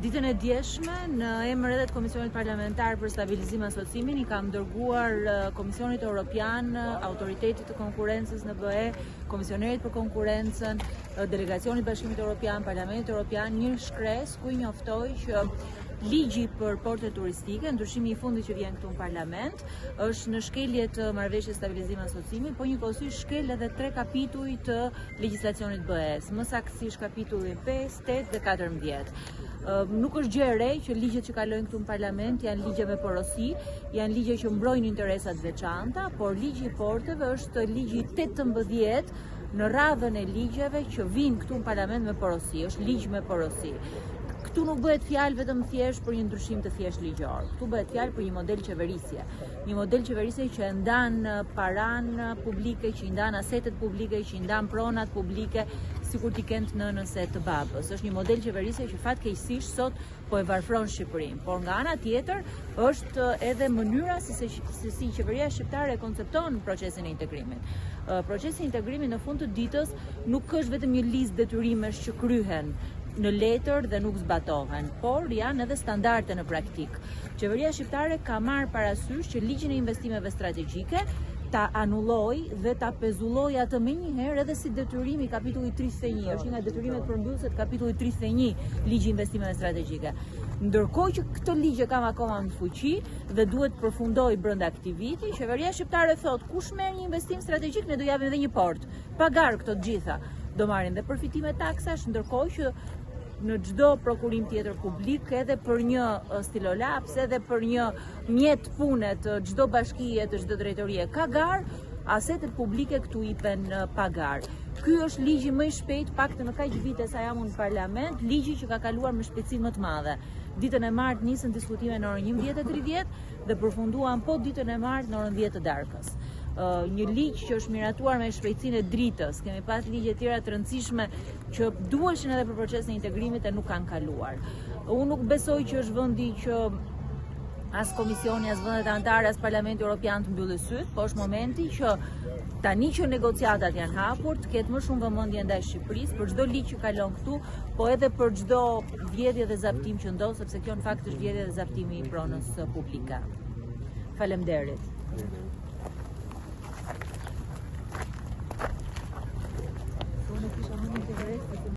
Ditën e djeshme, në emër edhe të Komisionit Parlamentar për Stabilizim e Asociimin, i kam dërguar Komisionit Europian, Autoritetit të Konkurrencës në BE, Komisionerit për Konkurrencën, Delegacionit Bashkimit Europian, Parlamentit Europian, një shkres ku i njoftoj që ligji për portet turistike, ndryshimi i fundit që vjen këtu në parlament, është në shkelje të marrëveshjes stabilizim e asociimit, po njëkohësisht shkel edhe 3 kapituj të legjislacionit BE-s, më saktësisht kapitulli 5, 8 dhe 14. Nuk është gjë e re që ligjet që kalojnë këtu në parlament janë ligje me porosi, janë ligje që mbrojnë interesat veçanta, por ligji i porteve është ligji 18 në radhën e ligjeve që vinë këtu në parlament me porosi, është ligj me porosi. Këtu nuk bëhet fjalë vetëm thjesht për një ndryshim të thjesht ligjor. Këtu bëhet fjalë për një model qeverisje. Një model qeverisje që e ndan paran publike, që i ndan asetet publike, që i ndan pronat publike, sikur t'i kenë nënës e të babës. Është një model qeverisje që fatkeqësisht sot po e varfron Shqipërinë. Por nga ana tjetër është edhe mënyra si qeveria shqiptare e koncepton procesin e integrimit. Procesi i integrimit në fund të ditës nuk është vetëm një listë detyrimesh që kryhen në letër dhe nuk zbatohen, por janë edhe standarde në praktik. Qeveria shqiptare ka marrë parasysh që ligjin e investimeve strategjike ta anulloj dhe ta pezulloj atë më njëherë edhe si detyrim i kapitulli 31, është një nga detyrimet përmbyllëse të kapitulli 31 ligji i investimeve strategjike. Ndërkohë që këtë ligj e kam akoma në fuqi dhe duhet përfundoj brenda aktiviti, qeveria shqiptare thot kush merr një investim strategjik ne do japim edhe një port. Pagar këto të gjitha. Do marrin dhe përfitime taksash, ndërkohë që në çdo prokurim tjetër publik, edhe për një stilolaps, edhe për një mjet pune të çdo bashkie, të çdo drejtorie ka gar, asetet publike këtu ipen pagar. Ky është ligji më i shpejt, paktën në kaq vite sa jam në parlament, ligji që ka kaluar me shpejtësi më të madhe. Ditën e martë nisën diskutime në orën 11:30 dhe përfunduan po ditën e martë në orën 10 të darkës. Një ligj që është miratuar me shpejtësinë e dritës. Kemi pas ligje tjera të rëndësishme që duheshin edhe për procesin e integrimit e nuk kanë kaluar. Unë nuk besoj që është vendi që as komisioni, as vendet anëtare, as Parlamenti Evropian të mbyllë syt, po është momenti që tani që negociatat janë hapur, të ketë më shumë vëmendje ndaj Shqipërisë për çdo ligj që kalon këtu, po edhe për çdo vjedhje dhe zaptim që ndodh, sepse kjo në fakt është vjedhje dhe zaptimi i pronës publike. Faleminderit.